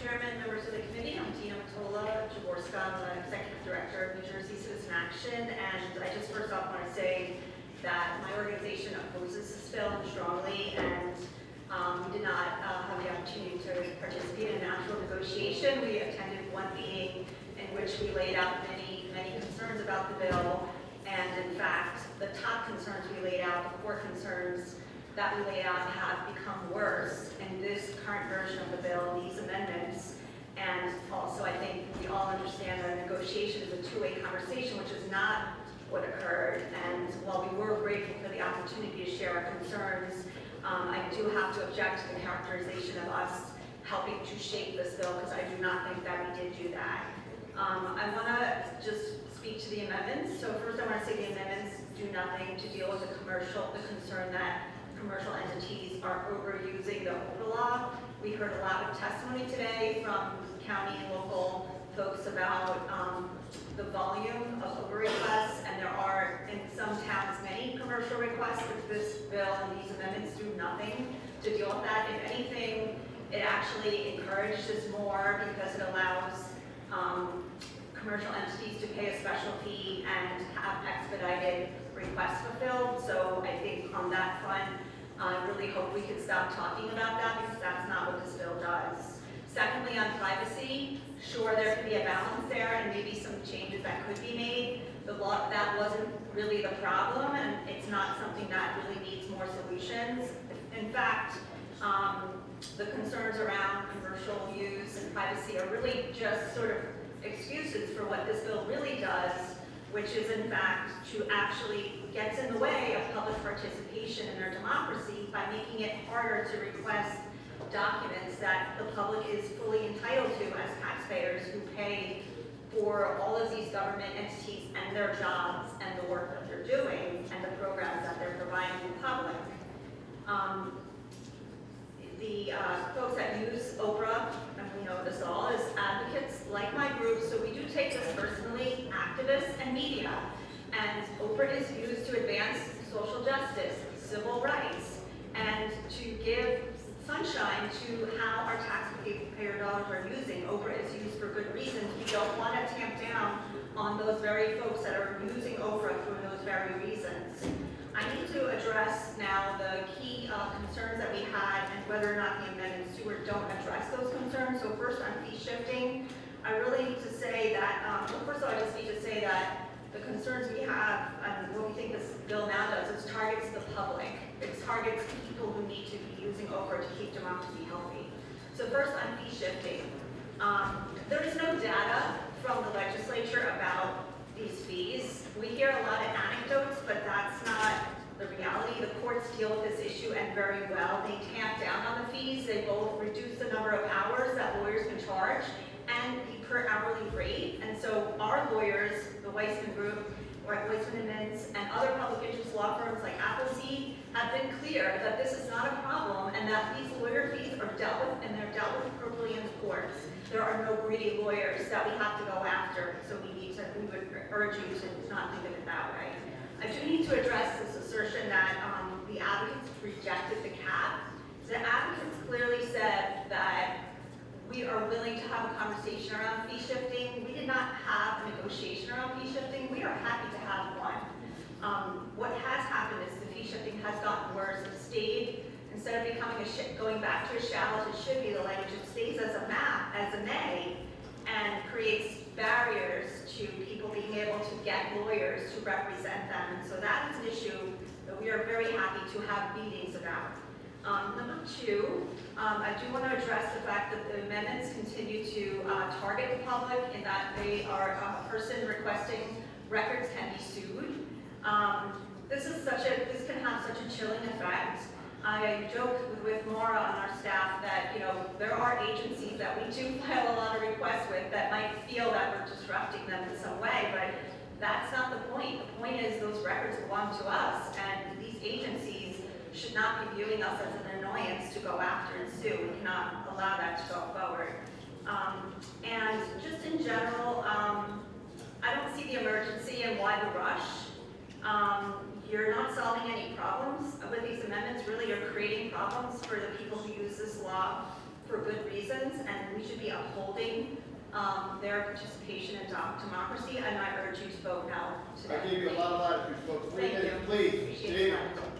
Chairman, members of the committee. I'm Tina Matola Jaworska. I'm the Executive Director of New Jersey Citizen Action, and I just first off want to say that my organization opposes this bill strongly, and we did not have the opportunity to participate in an actual negotiation. We attended one meeting in which we laid out many concerns about the bill, and in fact, the top concerns we laid out, the core concerns that we laid out, have become worse in this current version of the bill, these amendments. And also, I think we all understand that a negotiation is a two-way conversation, which is not what occurred. And while we were grateful for the opportunity to share our concerns, I do have to object to the characterization of us helping to shape this bill, because I do not think that we did do that. I want to just speak to the amendments. So first, I want to say the amendments do nothing to deal with the concern that commercial entities are overusing the OPRA law. We heard a lot of testimony today from county and local folks about the volume of OPRA requests, and there are in some towns many commercial requests, but this bill and these amendments do nothing to deal with that. If anything, it actually encourages more because it allows commercial entities to pay a special fee and have expedited requests fulfilled. So I think on that front, I really hope we can stop talking about that, because that's not what this bill does. Secondly, on privacy, sure, there can be a balance there and maybe some changes that could be made. The law, that wasn't really the problem, and it's not something that really needs more solutions. In fact, the concerns around commercial use and privacy are really just sort of excuses for what this bill really does, which is in fact to actually gets in the way of public participation in our democracy by making it harder to request documents that the public is fully entitled to as taxpayers who pay for all of these government entities and their jobs and the work that they're doing and the programs that they're providing to the public. The folks that use OPRA, and we know this all, is advocates like my group, so we do take this personally, activists and media. And OPRA is used to advance social justice, civil rights, and to give sunshine to how our taxpayer dollars are using. OPRA is used for good reasons. We don't want to tamp down on those very folks that are using OPRA for those very reasons. I need to address now the key concerns that we had and whether or not the amendments do or don't address those concerns. So first, on fee shifting, I really need to say that, well, first of all, I just need to say that the concerns we have and what we think this bill now does is targets the public. It targets people who need to be using OPRA to keep democracy healthy. So first, on fee shifting, there is no data from the legislature about these fees. We hear a lot of anecdotes, but that's not the reality. The courts deal with this issue, and very well. They tamp down on the fees. They both reduce the number of hours that lawyers can charge and the per hourly rate. And so our lawyers, the Weissman Group, or Weissman and Mintz, and other public interest law firms like Appleseed have been clear that this is not a problem and that these lawyer fees are dealt with, and they're dealt with appropriately in the courts. There are no greedy lawyers that we have to go after, so we would urge you to not think of it that way. I do need to address this assertion that the advocates rejected the cap. The advocates clearly said that we are willing to have a conversation around fee shifting. We did not have a negotiation around fee shifting. We are happy to have one. What has happened is the fee shifting has gotten worse. It stayed, instead of becoming going back to a shall as it should be, the language, it stays as a may, and creates barriers to people being able to get lawyers to represent them. And so that is an issue that we are very happy to have meetings about. Number two, I do want to address the fact that the amendments continue to target the public in that they are a person requesting records can be sued. This can have such a chilling effect. I joke with Maura on our staff that, there are agencies that we do file a lot of requests with that might feel that we're disrupting them in some way, but that's not the point. The point is those records belong to us, and these agencies should not be viewing us as an annoyance to go after and sue. We cannot allow that to go forward. And just in general, I don't see the emergency and why the rush. You're not solving any problems with these amendments. Really, you're creating problems for the people who use this law for good reasons, and we should be upholding their participation in democracy, and I urge you to vote no today. I gave you a lot of latitude, folks. 3 Thank minutes, you. please. Appreciate David. that.